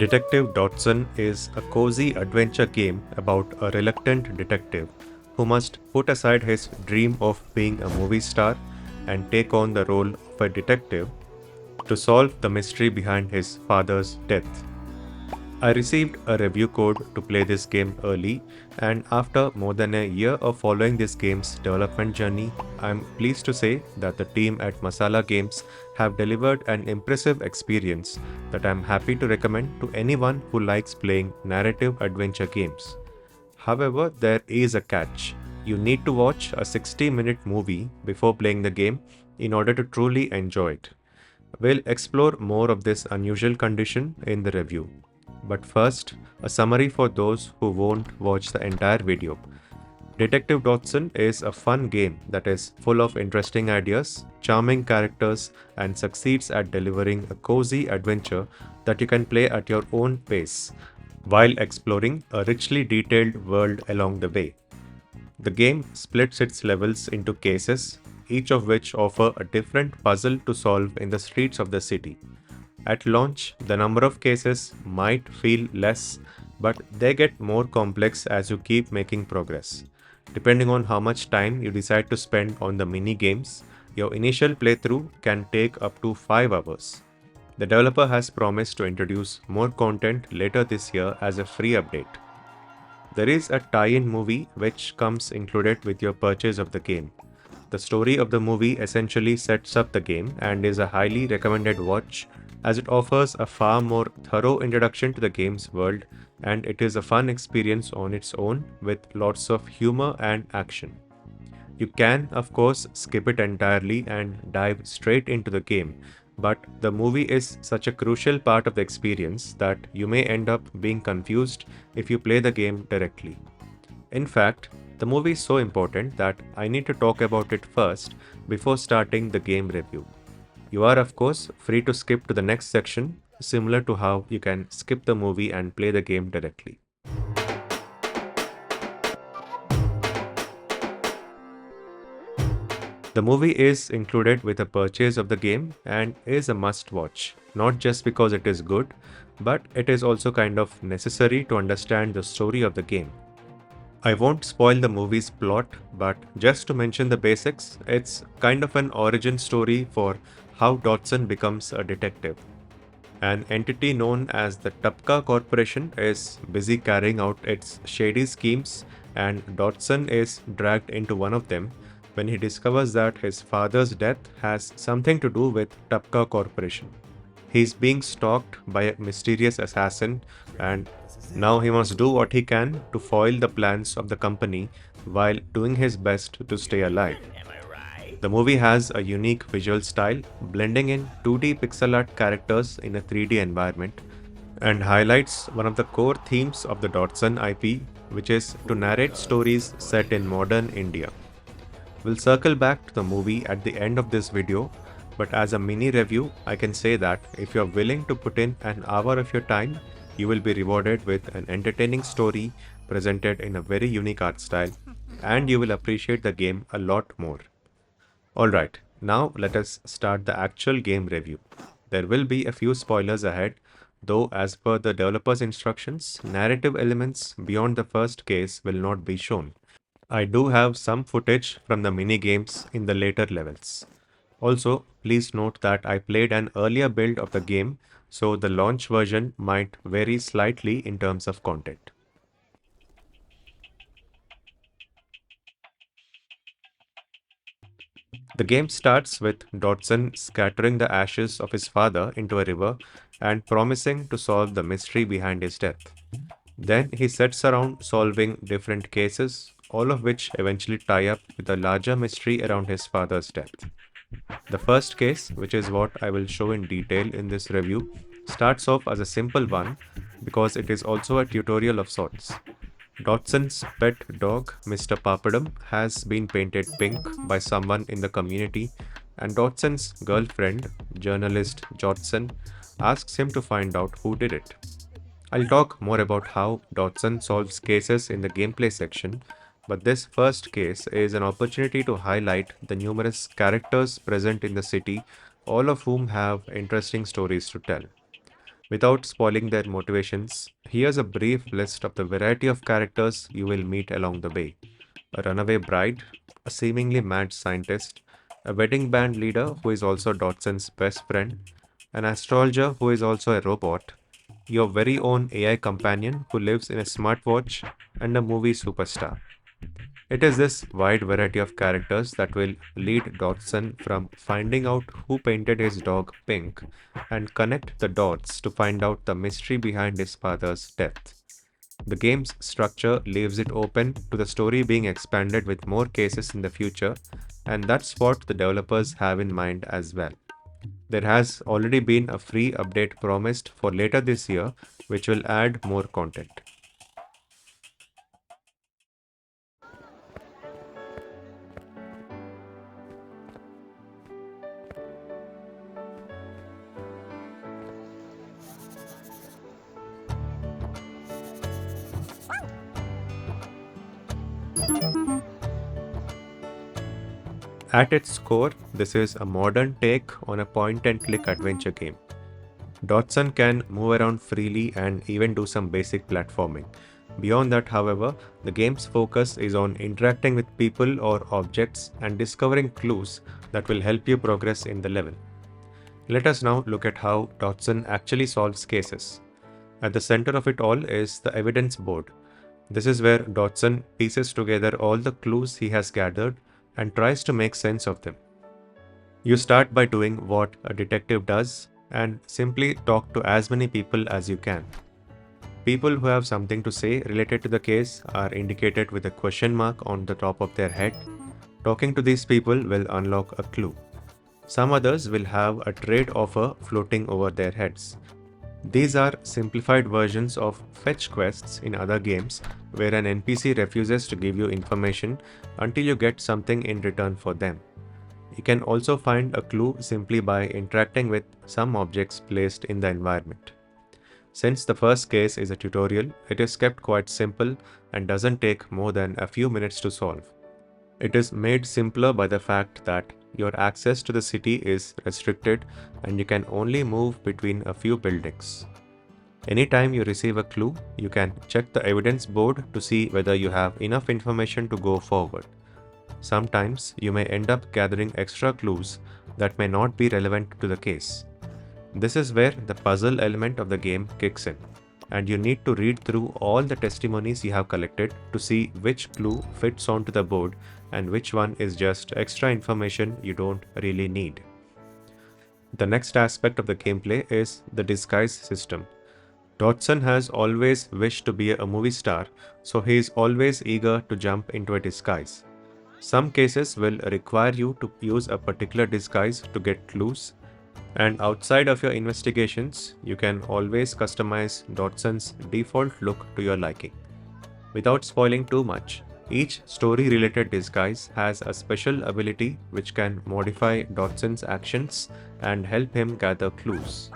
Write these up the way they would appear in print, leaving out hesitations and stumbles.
Detective Dotson is a cozy adventure game about a reluctant detective who must put aside his dream of being a movie star and take on the role of a detective to solve the mystery behind his father's death. I received a review code to play this game early, and after more than a year of following this game's development journey, I'm pleased to say that the team at Masala Games have delivered an impressive experience that I'm happy to recommend to anyone who likes playing narrative adventure games. However, there is a catch. You need to watch a 60-minute movie before playing the game in order to truly enjoy it. We'll explore more of this unusual condition in the review. But first, a summary for those who won't watch the entire video. Detective Dotson is a fun game that is full of interesting ideas, charming characters, and succeeds at delivering a cozy adventure that you can play at your own pace while exploring a richly detailed world along the way. The game splits its levels into cases, each of which offer a different puzzle to solve in the streets of the city. At launch, the number of cases might feel less, but they get more complex as you keep making progress. Depending on how much time you decide to spend on the mini games, your initial playthrough can take up to 5 hours. The developer has promised to introduce more content later this year as a free update. There is a tie-in movie which comes included with your purchase of the game. The story of the movie essentially sets up the game and is a highly recommended watch as it offers a far more thorough introduction to the game's world, and it is a fun experience on its own with lots of humor and action. You can, of course, skip it entirely and dive straight into the game, but the movie is such a crucial part of the experience that you may end up being confused if you play the game directly. In fact, the movie is so important that I need to talk about it first before starting the game review. You are, of course, free to skip to the next section, similar to how you can skip the movie and play the game directly. The movie is included with a purchase of the game and is a must watch, not just because it is good, but it is also kind of necessary to understand the story of the game. I won't spoil the movie's plot, but just to mention the basics, it's kind of an origin story for how Dotson becomes a detective. An entity known as the Tapka Corporation is busy carrying out its shady schemes, and Dotson is dragged into one of them when he discovers that his father's death has something to do with Tapka Corporation. He is being stalked by a mysterious assassin, and now he must do what he can to foil the plans of the company while doing his best to stay alive. The movie has a unique visual style, blending in 2D pixel art characters in a 3D environment, and highlights one of the core themes of the Dotson IP, which is to narrate stories set in modern India. We'll circle back to the movie at the end of this video, but as a mini review, I can say that if you're willing to put in an hour of your time, you will be rewarded with an entertaining story presented in a very unique art style, and you will appreciate the game a lot more. Alright, now let us start the actual game review. There will be a few spoilers ahead, though as per the developer's instructions, narrative elements beyond the first case will not be shown. I do have some footage from the mini games in the later levels. Also, please note that I played an earlier build of the game, so the launch version might vary slightly in terms of content. The game starts with Dotson scattering the ashes of his father into a river and promising to solve the mystery behind his death. Then he sets around solving different cases, all of which eventually tie up with a larger mystery around his father's death. The first case, which is what I will show in detail in this review, starts off as a simple one because it is also a tutorial of sorts. Dotson's pet dog, Mr. Papadum, has been painted pink by someone in the community, and Dotson's girlfriend, journalist Jotson, asks him to find out who did it. I'll talk more about how Dotson solves cases in the gameplay section, but this first case is an opportunity to highlight the numerous characters present in the city, all of whom have interesting stories to tell. Without spoiling their motivations, here's a brief list of the variety of characters you will meet along the way: a runaway bride, a seemingly mad scientist, a wedding band leader who is also Dotson's best friend, an astrologer who is also a robot, your very own AI companion who lives in a smartwatch, and a movie superstar. It is this wide variety of characters that will lead Dotson from finding out who painted his dog pink and connect the dots to find out the mystery behind his father's death. The game's structure leaves it open to the story being expanded with more cases in the future, and that's what the developers have in mind as well. There has already been a free update promised for later this year, which will add more content. At its core, this is a modern take on a point and click adventure game. Dotson can move around freely and even do some basic platforming. Beyond that, however, the game's focus is on interacting with people or objects and discovering clues that will help you progress in the level. Let us now look at how Dotson actually solves cases. At the center of it all is the evidence board. This is where Dotson pieces together all the clues he has gathered and tries to make sense of them. You start by doing what a detective does and simply talk to as many people as you can. People who have something to say related to the case are indicated with a question mark on the top of their head. Talking to these people will unlock a clue. Some others will have a trade offer floating over their heads. These are simplified versions of fetch quests in other games where an NPC refuses to give you information until you get something in return for them. You can also find a clue simply by interacting with some objects placed in the environment. Since the first case is a tutorial, it is kept quite simple and doesn't take more than a few minutes to solve. It is made simpler by the fact that your access to the city is restricted and you can only move between a few buildings. Anytime you receive a clue, you can check the evidence board to see whether you have enough information to go forward. Sometimes you may end up gathering extra clues that may not be relevant to the case. This is where the puzzle element of the game kicks in, and you need to read through all the testimonies you have collected to see which clue fits onto the board and which one is just extra information you don't really need. The next aspect of the gameplay is the disguise system. Dotson has always wished to be a movie star, so he is always eager to jump into a disguise. Some cases will require you to use a particular disguise to get clues, and outside of your investigations, you can always customize Dotson's default look to your liking. Without spoiling too much, each story-related disguise has a special ability which can modify Dotson's actions and help him gather clues.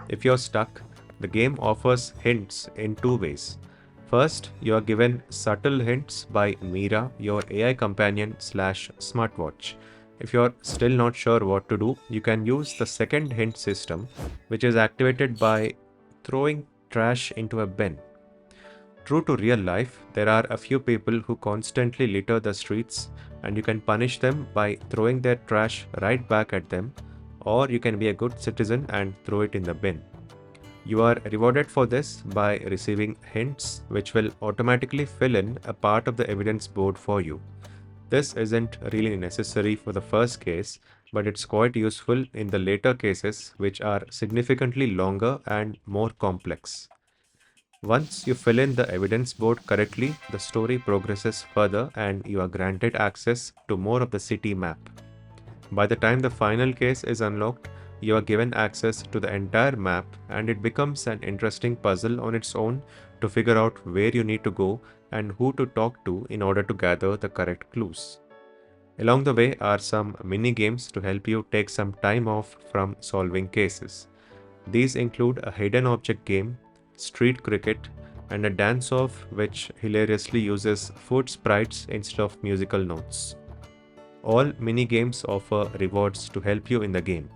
If you're stuck, the game offers hints in two ways. First, you are given subtle hints by Mira, your AI companion slash smartwatch. If you're still not sure what to do, you can use the second hint system, which is activated by throwing trash into a bin. True to real life, there are a few people who constantly litter the streets, and you can punish them by throwing their trash right back at them, or you can be a good citizen and throw it in the bin. You are rewarded for this by receiving hints which will automatically fill in a part of the evidence board for you. This isn't really necessary for the first case, but it's quite useful in the later cases which are significantly longer and more complex. Once you fill in the evidence board correctly, the story progresses further and you are granted access to more of the city map. By the time the final case is unlocked, you are given access to the entire map and it becomes an interesting puzzle on its own to figure out where you need to go and who to talk to in order to gather the correct clues. Along the way are some mini games to help you take some time off from solving cases. These include a hidden object game, street cricket, and a dance off which hilariously uses food sprites instead of musical notes. All mini games offer rewards to help you in the game.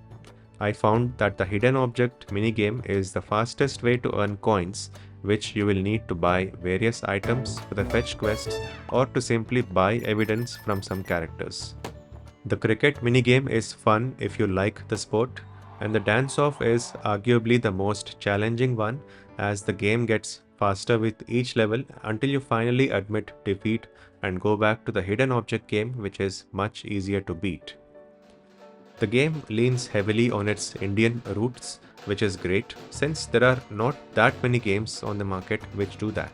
I found that the hidden object minigame is the fastest way to earn coins, which you will need to buy various items for the fetch quests or to simply buy evidence from some characters. The cricket minigame is fun if you like the sport, and the dance-off is arguably the most challenging one as the game gets faster with each level until you finally admit defeat and go back to the hidden object game, which is much easier to beat. The game leans heavily on its Indian roots, which is great since there are not that many games on the market which do that.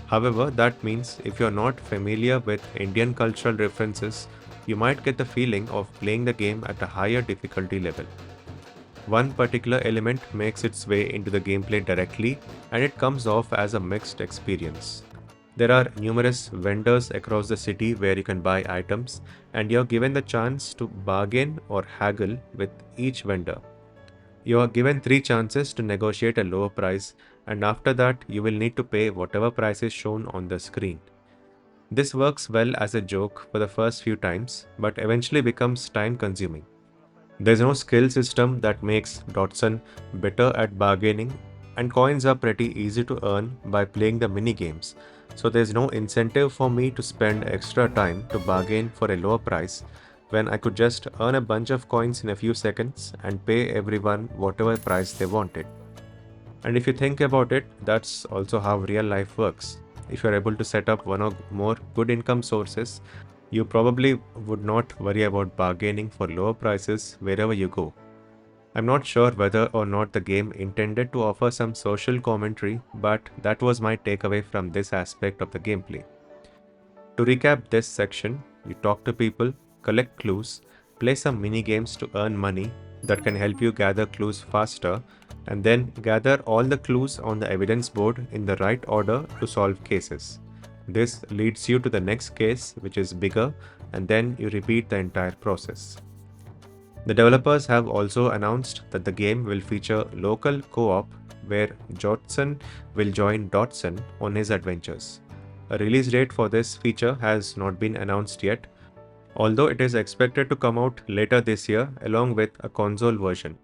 However, that means if you're not familiar with Indian cultural references, you might get the feeling of playing the game at a higher difficulty level. One particular element makes its way into the gameplay directly, and it comes off as a mixed experience. There are numerous vendors across the city where you can buy items, and you're given the chance to bargain or haggle with each vendor. You are given 3 chances to negotiate a lower price, and after that, you will need to pay whatever price is shown on the screen. This works well as a joke for the first few times, but eventually becomes time consuming. There's no skill system that makes Dotson better at bargaining, and coins are pretty easy to earn by playing the mini games, so there's no incentive for me to spend extra time to bargain for a lower price when I could just earn a bunch of coins in a few seconds and pay everyone whatever price they wanted. And if you think about it, that's also how real life works. If you're able to set up one or more good income sources, you probably would not worry about bargaining for lower prices wherever you go. I'm not sure whether or not the game intended to offer some social commentary, but that was my takeaway from this aspect of the gameplay. To recap this section, you talk to people, collect clues, play some mini games to earn money that can help you gather clues faster, and then gather all the clues on the evidence board in the right order to solve cases. This leads you to the next case, which is bigger, and then you repeat the entire process. The developers have also announced that the game will feature local co-op where Dotson will join Dotson on his adventures. A release date for this feature has not been announced yet, although it is expected to come out later this year along with a console version.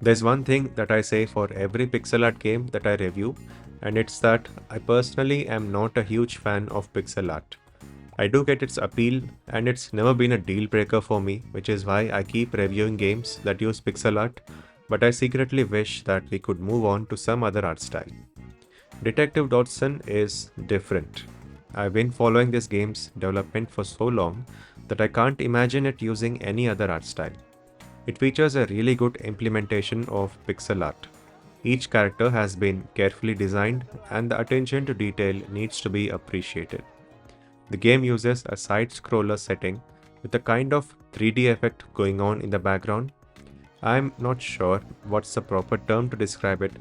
There's one thing that I say for every pixel art game that I review, and it's that I personally am not a huge fan of pixel art. I do get its appeal, and it's never been a deal breaker for me, which is why I keep reviewing games that use pixel art, but I secretly wish that we could move on to some other art style. Detective Dotson is different. I've been following this game's development for so long that I can't imagine it using any other art style. It features a really good implementation of pixel art. Each character has been carefully designed, and the attention to detail needs to be appreciated. The game uses a side-scroller setting with a kind of 3D effect going on in the background. I'm not sure what's the proper term to describe it,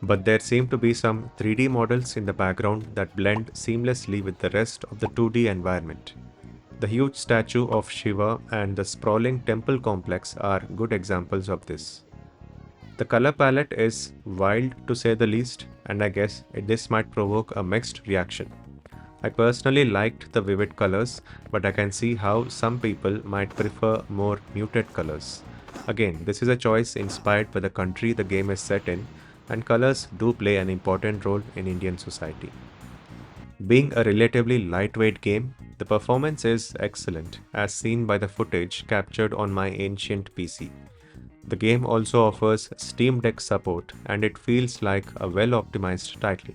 but there seem to be some 3D models in the background that blend seamlessly with the rest of the 2D environment. The huge statue of Shiva and the sprawling temple complex are good examples of this. The color palette is wild to say the least, and I guess this might provoke a mixed reaction. I personally liked the vivid colors, but I can see how some people might prefer more muted colors. Again, this is a choice inspired by the country the game is set in, and colors do play an important role in Indian society. Being a relatively lightweight game, the performance is excellent, as seen by the footage captured on my ancient PC. The game also offers Steam Deck support, and it feels like a well-optimized title.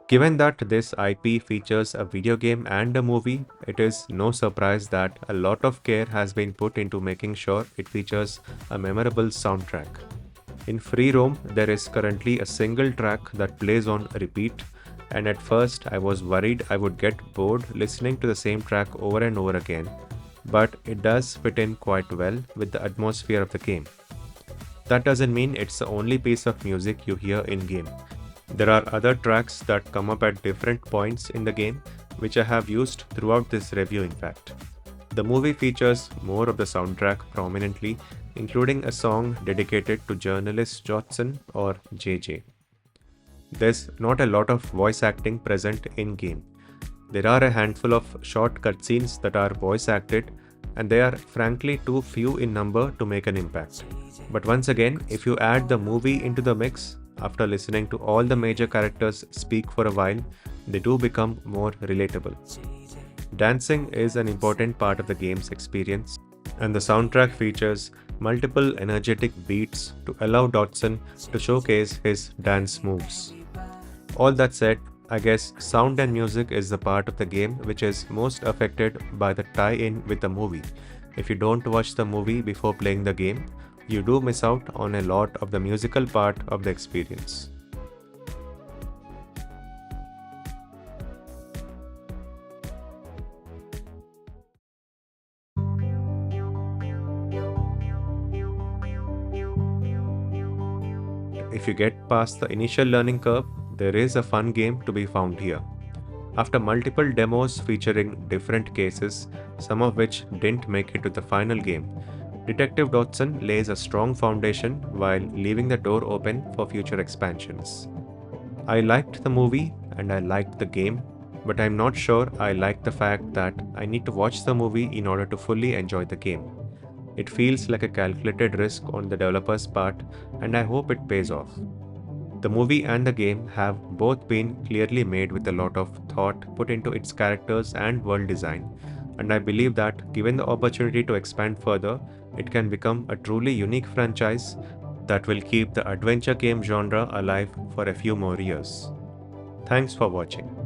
Given that this IP features a video game and a movie, it is no surprise that a lot of care has been put into making sure it features a memorable soundtrack. In free roam, there is currently a single track that plays on repeat, and at first I was worried I would get bored listening to the same track over and over again, but it does fit in quite well with the atmosphere of the game. That doesn't mean it's the only piece of music you hear in-game. There are other tracks that come up at different points in the game, which I have used throughout this review in fact. The movie features more of the soundtrack prominently, including a song dedicated to journalist Dotson or JJ. There's not a lot of voice acting present in game. There are a handful of short cutscenes that are voice acted, and they are frankly too few in number to make an impact. But once again, if you add the movie into the mix, after listening to all the major characters speak for a while, they do become more relatable. Dancing is an important part of the game's experience, and the soundtrack features multiple energetic beats to allow Dotson to showcase his dance moves. All that said, I guess sound and music is the part of the game which is most affected by the tie-in with the movie. If you don't watch the movie before playing the game, you do miss out on a lot of the musical part of the experience. If you get past the initial learning curve, there is a fun game to be found here. After multiple demos featuring different cases, some of which didn't make it to the final game, Detective Dotson lays a strong foundation while leaving the door open for future expansions. I liked the movie and I liked the game, but I'm not sure I like the fact that I need to watch the movie in order to fully enjoy the game. It feels like a calculated risk on the developer's part, and I hope it pays off. The movie and the game have both been clearly made with a lot of thought put into its characters and world design, and I believe that given the opportunity to expand further, it can become a truly unique franchise that will keep the adventure game genre alive for a few more years. Thanks for watching.